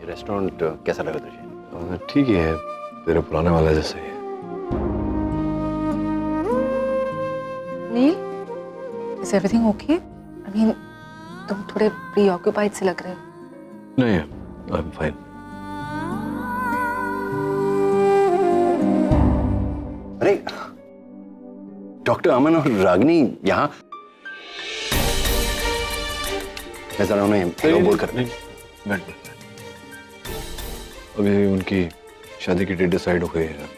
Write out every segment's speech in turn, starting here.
ये रेस्टोरेंट कैसा लगा तुझे? ठीक ही है, तेरे पुराने वाला जैसा ही है। नील, is everything okay? I mean, तुम थोड़े preoccupied से लग रहे हो। नहीं, I'm fine. अरे डॉक्टर अमन और रागिनी यहाँ। मैं जरा उन्हें हेलो बोल कर। बैठ। अभी उनकी शादी की डेट डिसाइड हो गई है।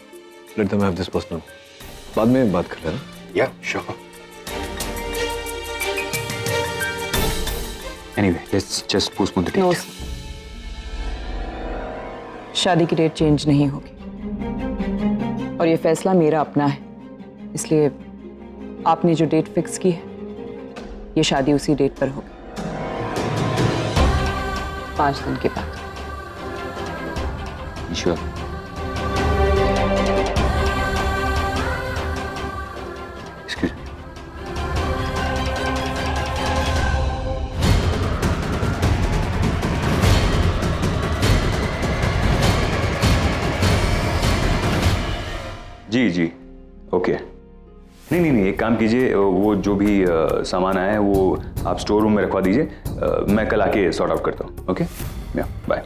Let them have this personal. बाद में बात कर लेना। या sure. Anyway, let's just postpone the date. No, शादी की डेट चेंज नहीं होगी और ये फैसला मेरा अपना है, इसलिए आपने जो डेट फिक्स की है ये शादी उसी डेट पर होगी, 5 दिन के बाद। You sure? Excuse me. जी ओके। नहीं, एक काम कीजिए, वो जो भी सामान आया है वो आप स्टोर रूम में रखवा दीजिए। मैं कल आके सॉर्ट आउट करता हूँ। Okay, bye.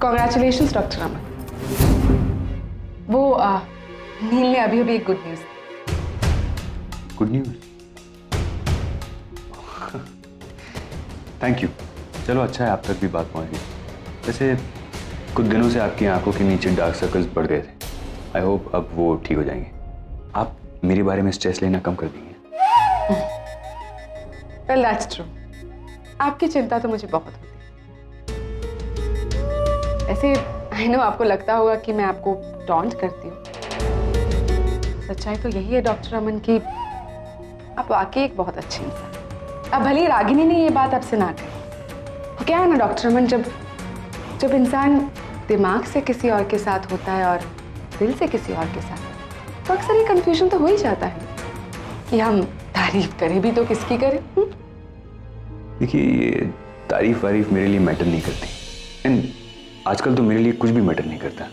Congratulations, doctor Aman. वो नील ने अभी एक good news. Good news? Thank you. चलो अच्छा है आप तक भी बात पहुंच गई। वैसे कुछ दिनों से आपकी आंखों के नीचे डार्क सर्कल्स बढ़ गए थे। आई होप अब वो ठीक हो जाएंगे। आप मेरे बारे में स्ट्रेस लेना कम कर देंगे। Well, that's true. आपकी चिंता तो मुझे बहुत होती है। ऐसे आई नो आपको लगता होगा कि मैं आपको टॉन्ट करती हूँ। सच्चाई तो यही है डॉक्टर अमन की आप वाकई एक बहुत अच्छी इंसान। अब भले रागिनी ने ये बात आपसे ना कही। क्या है ना डॉक्टर अमन, जब इंसान दिमाग से किसी और के साथ होता है और दिल से किसी और के साथ, तो अक्सर ये कंफ्यूजन तो हो ही जाता है कि हम तारीफ करें भी तो किसकी करें। देखिए ये तारीफ वारीफ मेरे लिए मैटर नहीं करती, एंड आजकल तो मेरे लिए कुछ भी मैटर नहीं करता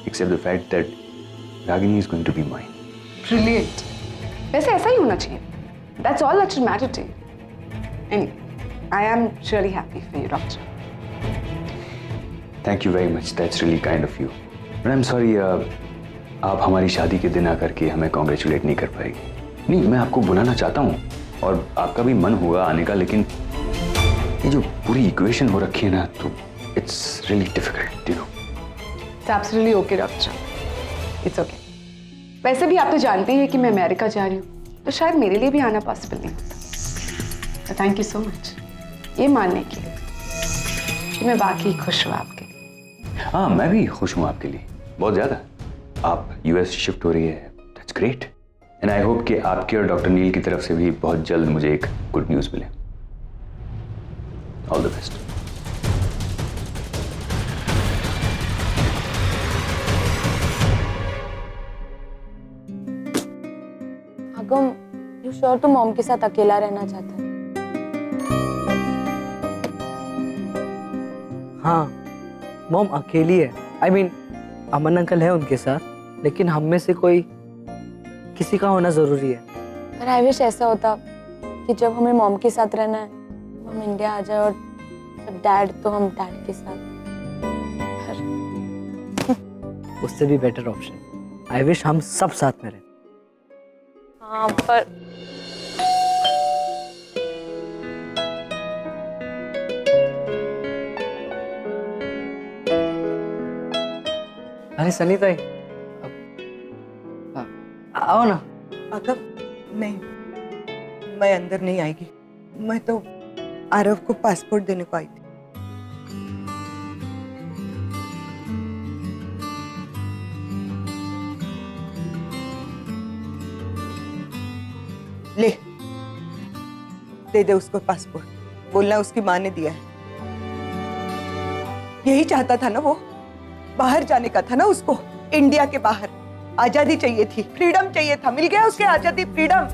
except the fact that Ragini is going to be mine. Brilliant. वैसे ऐसा ही होना चाहिए। That's all that should matter to you. And I am really happy for you doctor. Thank you very much, that's really kind of you, but I am sorry आप हमारी शादी के दिन आकर के हमें कॉन्ग्रेचुलेट नहीं कर पाएगी। नहीं, मैं आपको बुलाना चाहता हूँ और आपका भी मन होगा आने का, लेकिन ये जो पूरी इक्वेशन हो रखी है ना, तो it's really difficult, you know. It's absolutely okay doctor, it's okay. वैसे भी आप तो जानते ही हैं कि मैं अमेरिका जा रही हूँ, तो शायद मेरे लिए भी आना पॉसिबल नहीं होता। थैंक यू सो मच ये मानने के लिए कि मैं वाकई खुश हूँ आपके लिए। हाँ, मैं भी खुश हूँ आपके लिए, बहुत ज़्यादा। आप यूएस शिफ्ट हो रही है, that's great, and I hope कि आपके और डॉक्टर नील की तरफ से भी बहुत जल्द मुझे एक गुड न्यूज़ मिले। All the best. Agam, you sure तुम मॉम के साथ अकेला रहना चाहता है? हाँ, मॉम अकेली है। I mean, अमन अंकल है उनके साथ, लेकिन हम में से कोई किसी का होना जरूरी है। पर आई विश ऐसा होता कि जब हमें मॉम के साथ रहना है हम इंडिया आ जाए, और जब डैड तो हम डैड के साथ। उससे भी बेटर ऑप्शन। आई विश हम सब साथ में रहे। हाँ पर अरे सनी ताई, आओ ना। अगर नहीं, मैं अंदर नहीं आएगी। मैं तो आरव को पासपोर्ट देने को आई थी। ले, दे दे उसको पासपोर्ट। बोलना उसकी माँ ने दिया है। यही चाहता था ना वो, बाहर जाने का था ना उसको, इंडिया के बाहर। आजादी चाहिए थी, फ्रीडम चाहिए था, मिल गया उसके आजादी, फ्रीडम।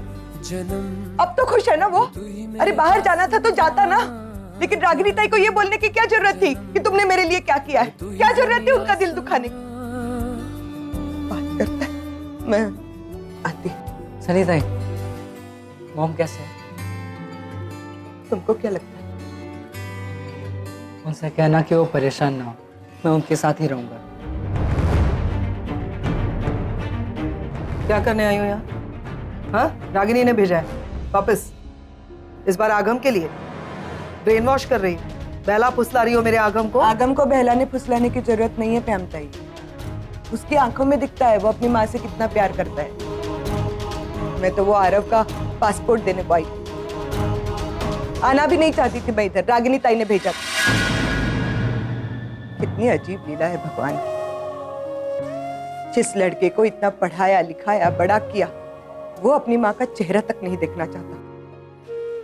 अब तो खुश है ना वो। अरे बाहर जाना था तो जाता ना, लेकिन रागिनी ताई को ये बोलने की क्या जरूरत थी कि तुमने मेरे लिए क्या किया है? क्या जरूरत थी उनका दिल दुखाने की? बात करता है, मैं आती। सनी ताई, मॉम कैसे है? तुमको क्या लगता है? उनसे कहना कि वो परेशान ना हो, मैं उनके साथ ही रहूंगा। क्या करने आई हो यहाँ? हाँ, रागिनी ने भेजा है वापस, इस बार आगम के लिए। ब्रेन वॉश कर रही, बहला फुसला रही हो मेरे आगम को। आगम को बहलाने फुसलाने की जरूरत नहीं है प्याम ताई। उसकी आंखों में दिखता है वो अपनी माँ से कितना प्यार करता है। मैं तो वो आरव का पासपोर्ट देने को आई, आना भी नहीं चाहती थी मैं इधर, रागिनी ताई ने भेजा था। कितनी अजीब लीला है भगवान की। जिस लड़के को इतना पढ़ाया लिखाया बड़ा किया, वो अपनी माँ का चेहरा तक नहीं देखना चाहता,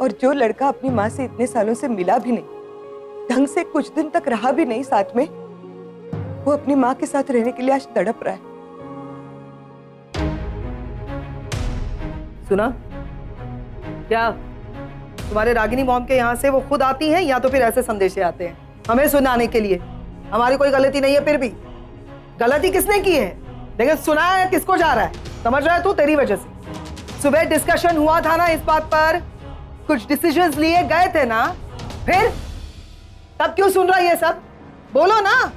और जो लड़का अपनी माँ से इतने सालों से मिला भी नहीं, ढंग से कुछ दिन तक रहा भी नहीं साथ में, वो अपनी माँ के साथ रहने के लिए आज तड़प रहा है। सुना क्या? तुम्हारे रागिनी मॉम के यहाँ से वो खुद आती हैं या तो फिर ऐसे संदेशे आते हैं हमें सुनाने के लिए? हमारी कोई गलती नहीं है, फिर भी गलती किसने की है? लेकिन सुनाया किसको जा रहा है? समझ रहा है तू? तेरी वजह से सुबह डिस्कशन हुआ था ना इस बात पर, कुछ डिसीजंस लिए गए थे ना, फिर तब क्यों सुन रहा है ये सब? बोलो ना,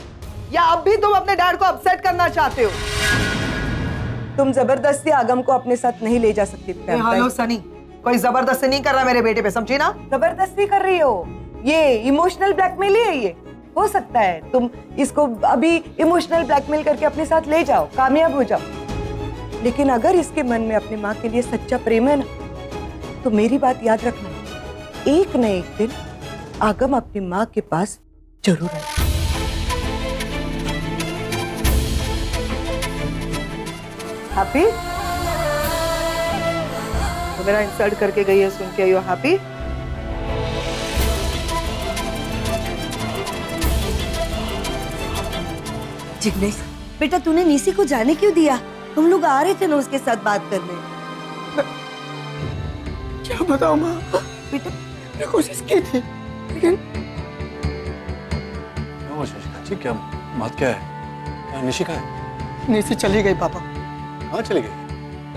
या अब भी तुम अपने डैड को अपसेट करना चाहते हो? तुम जबरदस्ती आगम को अपने साथ नहीं ले जा सकती प्याम ताई। हेलो सनी, कोई जबरदस्ती नहीं कर रहा मेरे बेटे पे, समझी ना? जबरदस्ती कर रही हो, ये इमोशनल ब्लैकमेल ही है। ये हो सकता है तुम इसको अभी इमोशनल ब्लैकमेल करके अपने साथ ले जाओ, कामयाब हो जाओ, लेकिन अगर इसके मन में अपनी माँ के लिए सच्चा प्रेम है ना, तो मेरी बात याद रखना, एक न एक दिन आगम अपनी माँ के पास जरूर आएगा। हैप्पी? तो मेरा इंसल्ट करके गई है सुन के, यू हैप्पी? जिग्नेश बेटा, तूने नीसी को जाने क्यों दिया? हम लोग आ रहे थे ना उसके साथ बात करने। क्या बताऊं माँ, बेटा मैंने कोशिश की थी लेकिन क्या हुआ शशिका जी? क्या बात क्या है? क्या निशिका है? नीसी चली गई पापा, कहाँ चली गई?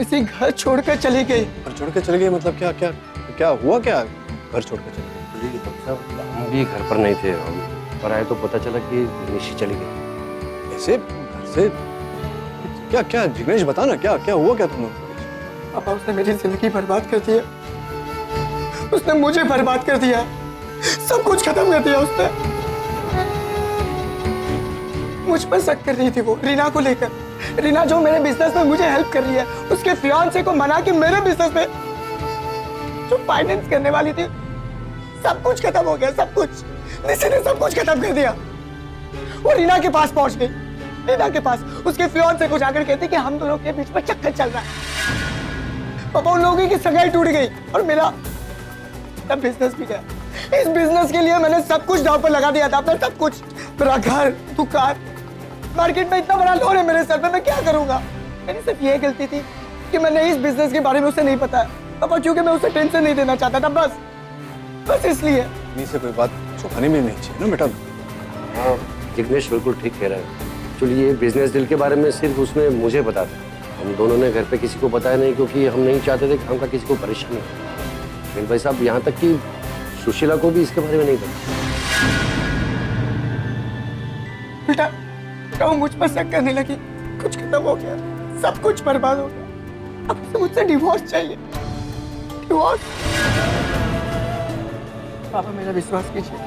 इसी घर छोड़कर चली गई। घर छोड़ के चली गई मतलब क्या क्या क्या हुआ? क्या घर छोड़ के चली गई? हम भी घर पर नहीं थे, हम पर आए तो पता चला कि निशी चली गई। ऐसे घर से क्या क्या? जिग्नेश बता ना, क्या क्या हुआ? क्या तुम लोग? पापा उसने मेरी जिंदगी बर्बाद कर दी है, उसने मुझे बर्बाद कर दिया, सब कुछ खत्म कर दिया उसने। मुझ पर शक कर रही थी वो रीना को लेकर। रीना जो मेरे बिजनेस में मुझे हेल्प कर रही है, उसके फियांसे को मना के मेरे बिजनेस में जो फाइनेंस करने वाली थी, सब कुछ खत्म हो गया, सब कुछ। निशी ने सब कुछ खत्म कर दिया। वो रीना के पास पहुंच गई, रीना के पास उसके फियांसे को जाकर कहती कि हम दोनों के बीच में चक्कर चल रहा है। पापा उन लोगों की सगाई टूट गई और मेरा बिजनेस भी गया। इस बिजनेस के लिए मैंने सब कुछ दांव पर लगा दिया था, अपना सब कुछ, मेरा घर, दुकान, मार्केट में इतना बड़ा लोन है मेरे सर पे, मैं क्या करूंगा? मेरी सिर्फ ये गलती थी कि मैंने इस बिजनेस के बारे में उसे नहीं बताया पापा, क्योंकि मैं उसे टेंशन नहीं देना चाहता था, बस इसलिए। नहीं से कोई बात छुपानी में नहीं चाहिए ना बेटा। हाँ, जिग्नेश बिल्कुल ठीक कह रहा है। एक्चुअली ये बिजनेस डील के बारे में सिर्फ उसने मुझे बताया था, हम दोनों ने घर पे किसी को बताया नहीं, क्योंकि हम नहीं चाहते थे कि हमका किसी को परेशानी हो। लेकिन भाई साहब, यहाँ तक कि सुशीला को भी इसके बारे में नहीं पता। बेटा वो मुझ पर शक करने लगी, कुछ खत्म हो गया, सब कुछ बर्बाद हो गया। अब उसे मुझसे डिवोर्स चाहिए, डिवोर्स। पापा मेरा विश्वास कीजिए,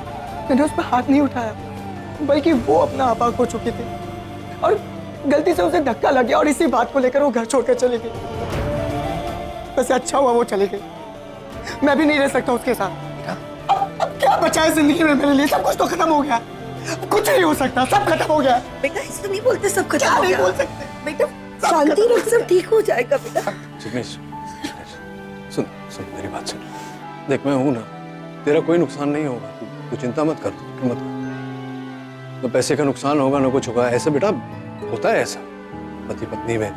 मैंने उस पर हाथ नहीं उठाया, बल्कि वो अपना आपा खो चुकी थी और गलती से उसे धक्का लग गया और इसी बात को लेकर वो घर छोड़कर चली गई। वैसे अच्छा हुआ वो चली गई, मैं भी नहीं रह सकता उसके साथ। अब क्या बचा है जिंदगी में मेरे लिए? सब कुछ तो खत्म हो गया, कुछ नहीं हो सकता, सब खत्म हो गया। बेटा ऐसा नहीं बोलते, सब खत्म क्या हो नहीं गया। बोल सकते? बेटा शांति रख, सब ठीक हो जाएगा बेटा। जिग्नेश सुन सुन मेरी बात सुन। देख मैं हूं ना, तेरा कोई नुकसान नहीं होगा, तू चिंता मत कर, तू मत कर। न पैसे का नुकसान होगा, न कुछ होगा। ऐसे बेटा होता है ऐसा पति पत्नी में।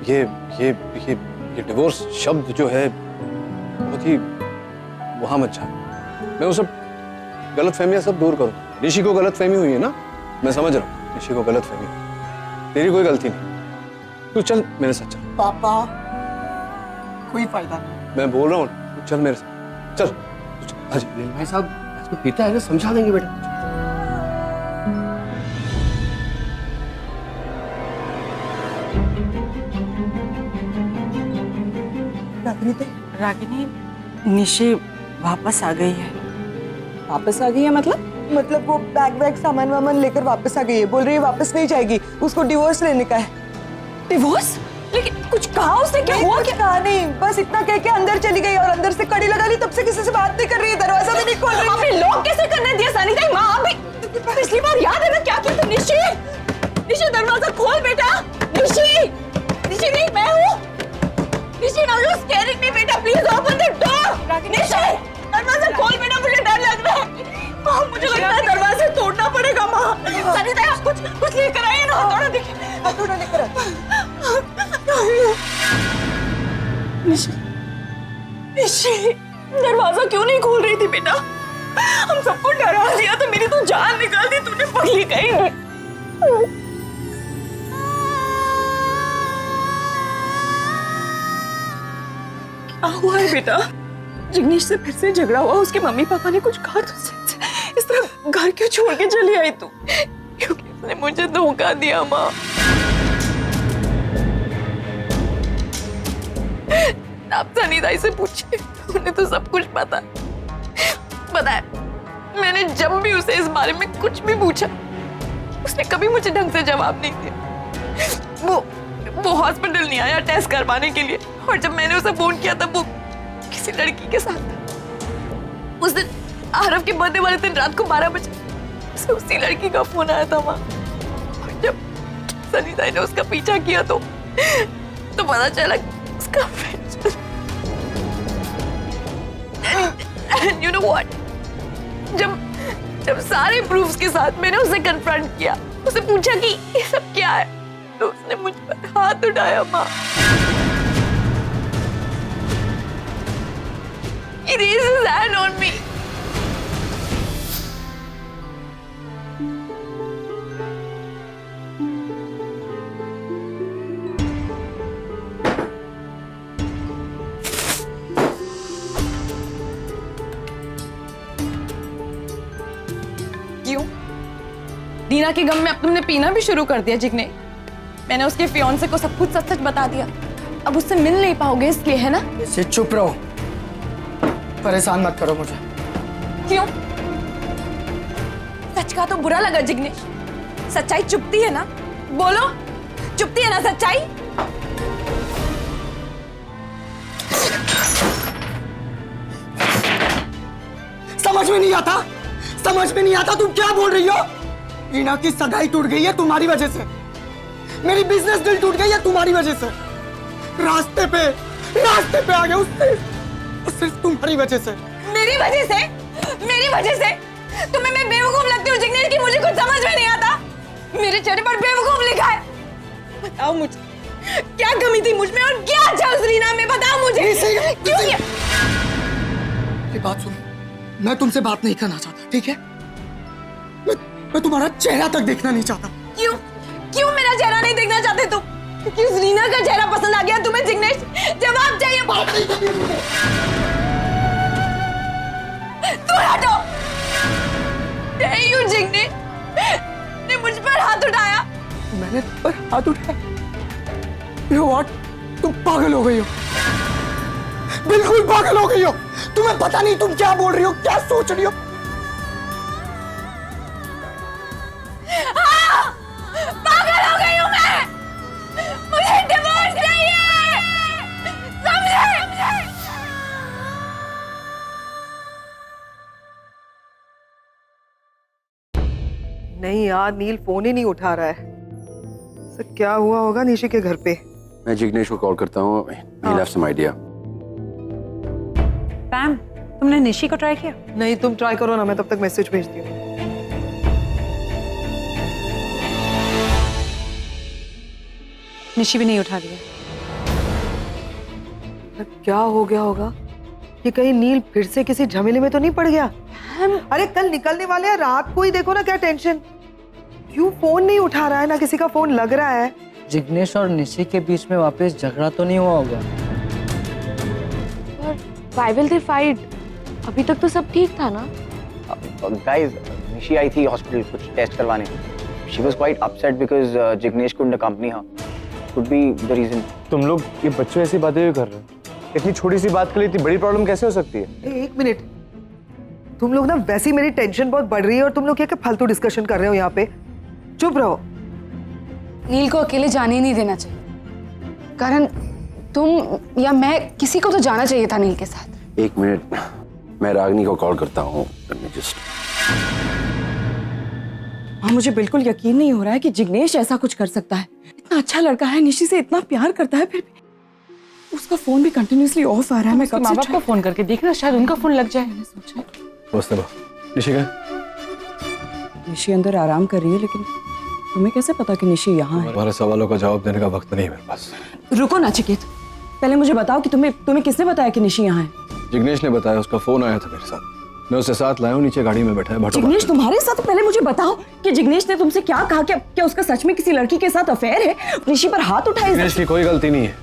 ये डिवोर्स शब्द जो है बहुत ही वहां मत जा। मैं वो सब गलत फहमियां सब दूर करो। ऋषि को गलत फहमी हुई है ना, मैं समझ रहा हूँ, ऋषि को गलत फहमी हुई। तेरी कोई गलती नहीं, तू चल मेरे साथ चल। पापा कोई फायदा नहीं। मैं बोल रहा हूँ तू चल मेरे साथ, चल तू चल। आज भाई साहब इसको पीता है ना, समझा देंगे बेटा। रागिनी, निशि वापस आ गई है। वापस आ गई है मतलब वो बैग वैग सामान वामान लेकर वापस आ गई है। बोल रही है वापस नहीं जाएगी, उसको डिवोर्स लेने का है। डिवोर्स? लेकिन कुछ कहा उसने? क्या हुआ? कुछ कहा नहीं, बस इतना कह के अंदर चली गई और अंदर से कड़ी लगा ली। तब से किसी से बात नहीं कर रही है, दरवाजा भी नहीं खोल रही है। आपने लॉक कैसे करने दिया सानिता? माँ आप भी पिछली बार याद है ना क्या किया था? निशि, निशि दरवाजा खोल बेटा। निशि, निशि नहीं मैं हूँ। निशि now you're scaring me बेटा, please open the door। निशि दरवाजा खोल बेटा, मुझे डर लग रहा है। माँ मुझे लगता है दरवाजे तोड़ना पड़ेगा। माँ सानिता कुछ लेकर आइए ना, हथौड़ा देखिए, हथौड़ा लेकर निशि, निशि दरवाजा क्यों नहीं खोल रही थी बेटा? हम सबको डरा दिया तो मेरी तो जान निकाल दी तूने पगली कहीं। क्या हुआ है बेटा? जिग्नेश से फिर से झगड़ा हुआ? उसके मम्मी पापा ने कुछ कहा तुझसे? इस तरह घर क्यों छोड़ के चली आई तू? क्योंकि उसने मुझे धोखा दिया माँ। आप सनीताई से पूछिए, उन्हें तो सब कुछ पता है। मैंने जब भी उसे इस बारे में कुछ भी पूछा, उसने कभी मुझे ढंग से जवाब नहीं दिया। वो हॉस्पिटल नहीं आया टेस्ट करवाने के लिए, और जब मैंने उसे फोन किया तब वो किसी लड़की के साथ था। उस दिन आरव के बर्थडे वाले दिन रात को 12 बजे उसे उसी लड़की का फोन आया था वहां। और जब सनीताई ने उसका पीछा किया तो पता चला उसका friend. And you know what? जब सारे प्रूफ्स के साथ मैंने उसे कन्फ्रंट किया, उसे पूछा कि ये सब क्या है, तो उसने मुझ पर हाथ उठाया माँ। He raised his hand on me. क्यों? रीना के गम में अब तुमने पीना भी शुरू कर दिया जिग्ने? मैंने उसके फियांसे को सब कुछ सच-सच बता दिया। अब उससे मिल नहीं पाओगे इसलिए, है ना? इसे चुप रहो, परेशान मत करो मुझे। क्यों? सच का तो बुरा लगा जिग्नेश? सच्चाई चुपती है ना? बोलो, चुपती है ना सच्चाई? समझ में नहीं आता तुम क्या बोल रही हो? रीना की सगाई टूट गई है तुम्हारी वजह से, मेरी बिजनेस डील टूट गई है तुम्हारी वजह से। रास्ते पे आ गया उससे, सिर्फ तुम्हारी वजह से। मेरी वजह से तुम्हें मैं बेवकूफ लगती हूँ जिग्नेश की? मुझे कुछ समझ में नहीं आता। मेरे चेहरे पर बेवकूफ लिखा है। बताओ मुझे क्या कमी थी मुझ में और क्या अच्छा उस रीना में? बताओ मुझे क्यों? ये बात सुनो, मैं तुमसे बात नहीं करना चाहता, ठीक है? मैं तुम्हारा चेहरा तक देखना नहीं चाहता। क्यों मेरा चेहरा नहीं देखना चाहते तुम? क्योंकि उस रीना का चेहरा पसंद आ गया तुम्हें जिग्नेश? जवाब चाहिए। बात नहीं करनी मुझे। तू हटो। यू जिग्नेश ने मुझ पर हाथ उठाया। मैंने तुम पर हाथ उठाया? You know what? तुम पागल हो गई हो, बिल्कुल पागल हो गई हो। तुम्हें पता नहीं तुम क्या बोल रही हो, क्या सोच रही हो। पागल हो गई हूँ मैं। मुझे डिवोर्स चाहिए, समझे? नहीं यार, नील फोन ही नहीं उठा रहा है। सर क्या हुआ होगा निशि के घर पे? मैं जिग्नेश को कॉल करता हूँ। He'll have some idea. पैम, तुमने निशि को ट्राई किया? नहीं, तुम ट्राई करो ना, मैं तब तक मैसेज भेजती हूँ। निशि भी नहीं उठा रही है। क्या हो गया होगा? कि कहीं नील फिर से किसी झमेले में तो नहीं पड़ गया। अरे कल निकलने वाले हैं, रात को ही देखो ना क्या टेंशन। क्यों फोन नहीं उठा रहा है, ना किसी का फोन लग रहा है। जिग्नेश और निशी के बीच में वापस झगड़ा तो नहीं हुआ होगा? Why will they fight? अभी तक तो सब ठीक था ना। Guys, Nishi आई थी हॉस्पिटल कुछ टेस्ट करवाने। She was quite upset because Jignesh couldn't accompany her. Could be the reason. तुम लोग ये बच्चों ऐसी बातें क्यों कर रहे हो? इतनी छोटी सी बात के लिए इतनी बड़ी प्रॉब्लम कैसे हो सकती है? एक मिनट, तुम लोग ना वैसी मेरी टेंशन बहुत बढ़ रही है और तुम लोग क्या फालतू डिस्कशन कर रहे हो यहाँ पे। चुप रहो। नील को अकेले जाने ही नहीं देना चाहिए। करण, तुम या मैं, किसी को तो जाना चाहिए था नील के साथ। एक मिनट, मैं रागिनी को कॉल करता हूँ। जस्ट हाँ, मुझे बिल्कुल यकीन नहीं हो रहा है कि जिग्नेश ऐसा कुछ कर सकता है। इतना अच्छा लड़का है, निशी से इतना प्यार करता है, फिर भी उसका फोन भी कंटिन्यूअसली ऑफ आ रहा है। मैं कब माँ से बाप को फोन करके देखना, शायद उनका फोन लग जाए। मैंने सोचा नमस्ते माँ। निशी का निशी अंदर आराम कर रही है, लेकिन तुम्हें कैसे पता कि निशी यहाँ है? हमारे सवालों का जवाब देने का वक्त नहीं है मेरे पास। रुको नचिकेत, पहले मुझे बताओ कि तुम्हें किसने बताया कि निशी यहाँ है? जिग्नेश ने बताया, उसका फोन आया था मेरे साथ। मैं उसे साथ लाया हूँ, नीचे गाड़ी में बैठा है। भट्टो जिग्नेश तुम्हारे साथ? पहले मुझे बताओ कि जिग्नेश ने तुमसे क्या कहा? क्या उसका सच में किसी लड़की के साथ अफेयर है? निशी पर हाथ उठाए? जिग्नेश की कोई गलती नहीं है।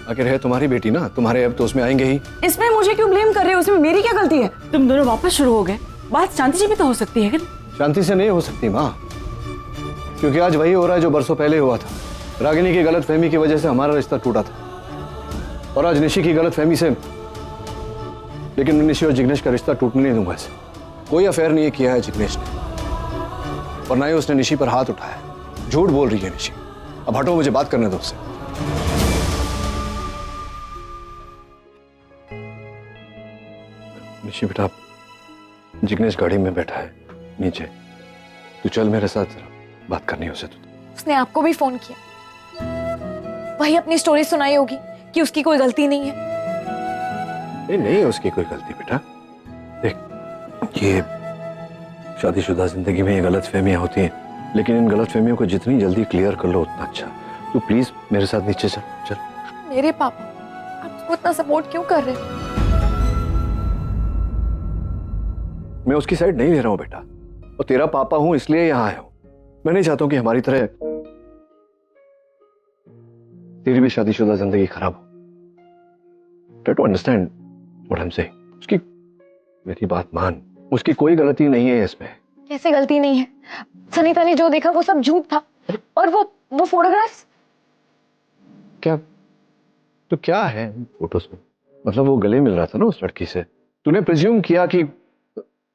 आखिर है तुम्हारी बेटी ना, तुम्हारे अब तो उसमें आएंगे ही। इसमें मुझे क्यों ब्लेम कर रहे हो? उसमें मेरी क्या गलती है? तुम दोनों वापस शुरू हो गए। बात शांति से भी तो हो सकती है। शांति से नहीं हो सकती माँ, क्योंकि आज वही हो रहा है जो बरसों पहले हुआ था। रागिनी की गलतफहमी की वजह से हमारा रिश्ता टूटा था, और आज निशी की गलतफहमी से। लेकिन मैं निशी और जिग्नेश का रिश्ता टूटने नहीं दूंगा। ऐसे कोई अफेयर नहीं किया है जिग्नेश ने, और ना ही उसने निशी पर हाथ उठाया। झूठ बोल रही है निशी। अब हटो, मुझे बात करने दो उससे। निशी बेटा, जिग्नेश गाड़ी में बैठा है नीचे, तू चल मेरे साथ, बात करनी है उसे। उसने आपको भी फोन किया, वही अपनी स्टोरी सुनाई होगी कि उसकी कोई गलती नहीं है। नहीं है उसकी कोई गलती बेटा। देख, ये शादीशुदा जिंदगी में ये गलतफहमियां होती हैं, लेकिन इन गलतफहमियों को जितनी जल्दी क्लियर कर लो उतना अच्छा। तू प्लीज मेरे साथ नीचे चल। चल। मेरे पापा आप उसको इतना सपोर्ट क्यों कर रहे हैं? मैं उसकी साइड नहीं ले रहा हूं बेटा, और तेरा पापा हूं इसलिए यहाँ आया हूं। मैं नहीं चाहता हूं कि हमारी तरह तेरी भी शादीशुदा जिंदगी खराब हो। Try to understand what I'm saying. उसकी, मेरी बात मान, उसकी कोई गलती नहीं है इसमें। कैसे गलती नहीं है? सनीता ने जो देखा वो सब झूठ था, और वो फोटोग्राफ्स। क्या तो क्या है फोटोज में? मतलब वो गले मिल रहा था ना उस लड़की से, तूने प्रिज्यूम किया कि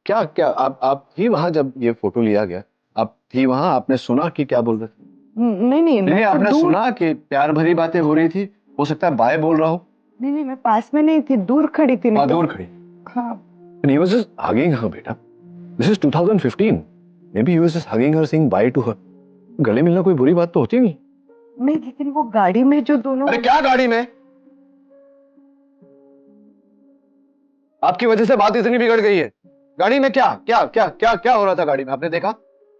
क्या आप थी वहां जब ये फोटो लिया गया? आप थी वहां, आपने सुना कि क्या बोल रहे थे? नहीं, आपने सुना कि प्यार भरी बातें हो रही थी? हो सकता है बाय बोल रहा हो। नहीं, मैं पास में नहीं थी, दूर खड़ी थी। दूर खड़ी। हाँ। And he was just hugging her, बेटा। This is 2015. Maybe he was just hugging her, saying bye to her. गले मिलना कोई बुरी बात तो होती नहीं। नहीं, लेकिन वो गाड़ी में जो दोनों। अरे क्या गाड़ी में? आपकी वजह से बात इतनी बिगड़ गई है। गाड़ी में क्या क्या क्या क्या क्या हो रहा था गाड़ी में? आपने देखा?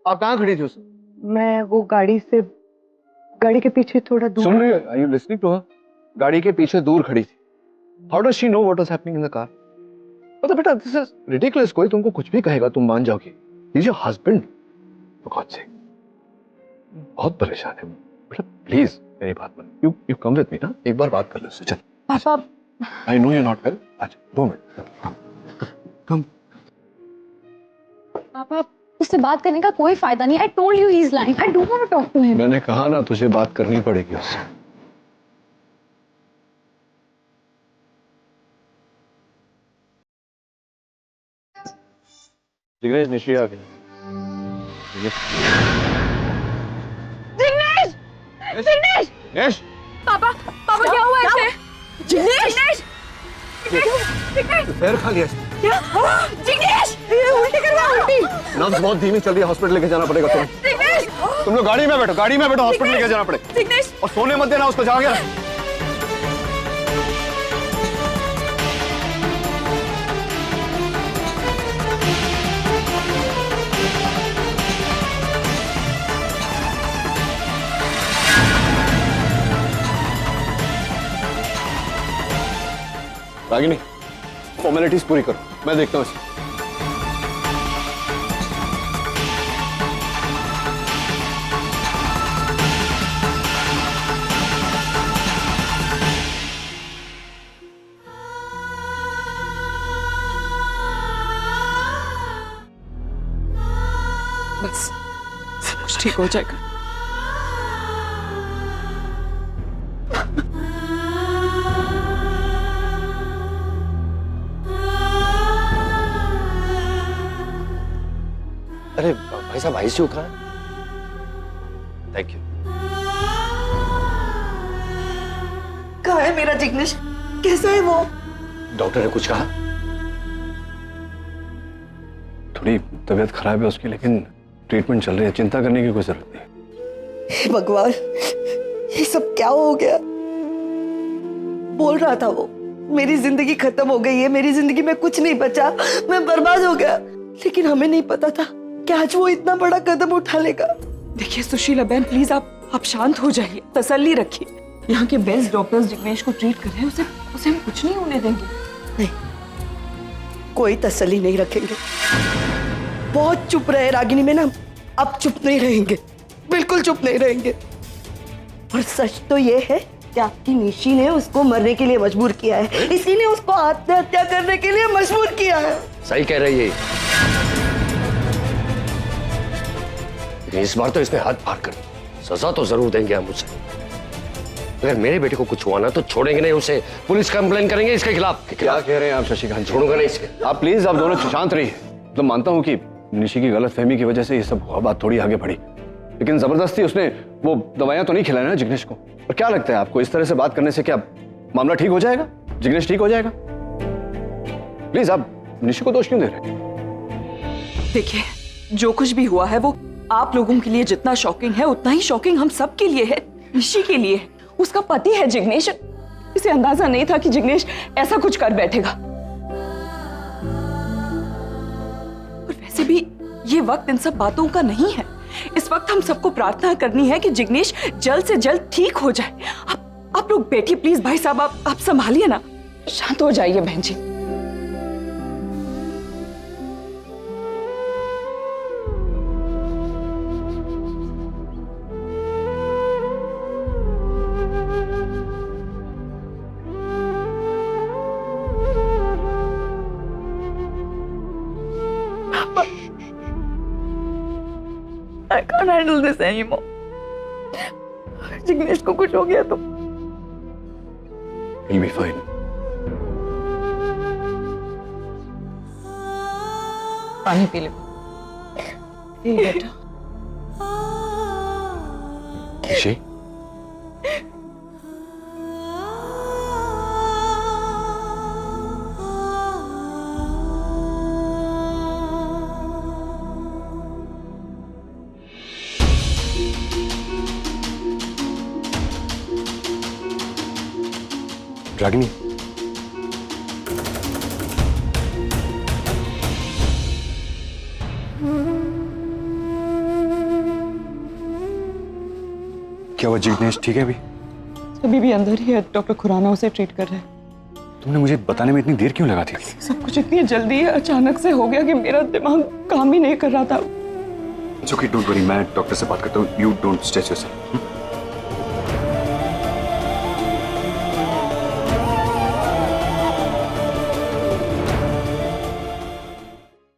आप कहाँ खड़ी थी उस? मैं वो गाड़ी के पीछे थोड़ा दूर। सुन रही हो? Are you listening to her? गाड़ी के पीछे दूर खड़ी थी। How does she know what was happening in the car? मतलब बेटा, this is ridiculous. कोई तुमको कुछ भी कहेगा तुम मान जाओगी। He's your husband, for God's sake. बहुत परेशान है बेटा, प्लीज मेरी बात मान। You come with me ना, एक बार बात कर लो उससे। चल। पापा, I know you're not well. अच्छा 2 मिनट। Come. पापा, उससे बात करने का कोई फायदा नहीं। I told you he's lying. I don't want to talk to him. मैंने कहा ना, तुझे बात करनी पड़ेगी उससे। जिग्नेश, निशी आ गया। जिग्नेश! जिग्नेश! पापा क्या हुआ इसे? जिग्नेश! पैर खा लिया। क्या? जिग्नेश! ये उल्टी कर रहा है, उल्टी। नब्ज बहुत धीमी चल रही है, हॉस्पिटल लेके जाना पड़ेगा तुम्हें। जिग्नेश! तुम लोग गाड़ी में बैठो, हॉस्पिटल लेके जाना पड़ेगा। जिग्नेश! और सोने मत देना उसको, जाओगे? रागिनी, फॉर्मेलिटीज पूरी करो, मैं देखता हूँ इसे। बस सब कुछ ठीक हो जाएगा। अरे भाई साहब, आईसीयू कहाँ है? Thank you. कहाँ है मेरा जिग्नेश? कैसा है वो? डॉक्टर ने कुछ कहा? थोड़ी तबीयत खराब है उसकी, लेकिन ट्रीटमेंट चल रही है, चिंता करने की कोई जरूरत नहीं। हे भगवान, ये सब क्या हो गया? बोल रहा था वो मेरी जिंदगी खत्म हो गई है, मेरी जिंदगी में कुछ नहीं बचा, मैं बर्बाद हो गया। लेकिन हमें नहीं पता था कि आज वो इतना बड़ा कदम उठा लेगा। देखिए सुशीला बहन, प्लीज आप शांत हो जाइए, तसल्ली रखिए। यहाँ के बेस्ट डॉक्टर्स जिग्नेश को ट्रीट कर रहे हैं, उसे हम कुछ नहीं होने देंगे। नहीं, कोई तसल्ली नहीं रखेंगे। बहुत चुप रहे रागिनी में ना, अब चुप नहीं रहेंगे, बिल्कुल चुप नहीं रहेंगे। और सच तो ये है कि आपकी निशी ने उसको मरने के लिए मजबूर किया है, इसी ने उसको आत्महत्या करने के लिए मजबूर किया है। सही कह रही है, लेकिन इस बार तो इसने हद पार कर दी। सजा तो जरूर देंगे हम उसे। अगर मेरे बेटे को कुछ हुआ ना तो छोड़ेंगे नहीं उसे, पुलिस कंप्लेन करेंगे इसके खिलाफ। क्या कह रहे हैं आप शशिकांत? छोड़ूंगा नहीं इसे। आप प्लीज, आप दोनों शांत रहिए। तो मानता हूँ कि निशी की गलतफहमी की वजह से ये सब हुआ, बात थोड़ी आगे बढ़ी, लेकिन जबरदस्ती उसने वो दवाइयां तो नहीं खिलाई ना जिग्नेश को। और क्या लगता है आपको, इस तरह से बात करने से क्या मामला ठीक हो जाएगा? जिग्नेश ठीक हो जाएगा? प्लीज, आप निशी को दोष क्यों दे रहे हैं? देखिए, जो कुछ भी हुआ है वो आप लोगों के लिए जितना शॉकिंग है उतना ही शॉकिंग हम सब के लिए है, निशी के लिए। उसका पति है जिग्नेश, इसे अंदाजा नहीं था कि जिग्नेश ऐसा कुछ कर बैठेगा। और वैसे भी ये वक्त इन सब बातों का नहीं है। इस वक्त हम सबको प्रार्थना करनी है कि जिग्नेश जल्द से जल्द ठीक हो जाए। आप लोग बैठिए प्लीज। भाई साहब, आप संभालिए ना, शांत हो जाइए बहन जी। I can't handle this anymore. Jignesh को कुछ हो गया तो He'll be fine. पानी पी ले बेटा। निशी, रागिनी, क्या वो जिग्नेश ठीक है अभी? अभी भी अंदर ही है, डॉक्टर खुराना उसे ट्रीट कर रहे हैं। तुमने मुझे बताने में इतनी देर क्यों लगा थी? सब कुछ इतनी जल्दी है, अचानक से हो गया कि मेरा दिमाग काम ही नहीं कर रहा था। It's okay, don't worry, मैं डॉक्टर से बात करता हूँ। You don't stress yourself.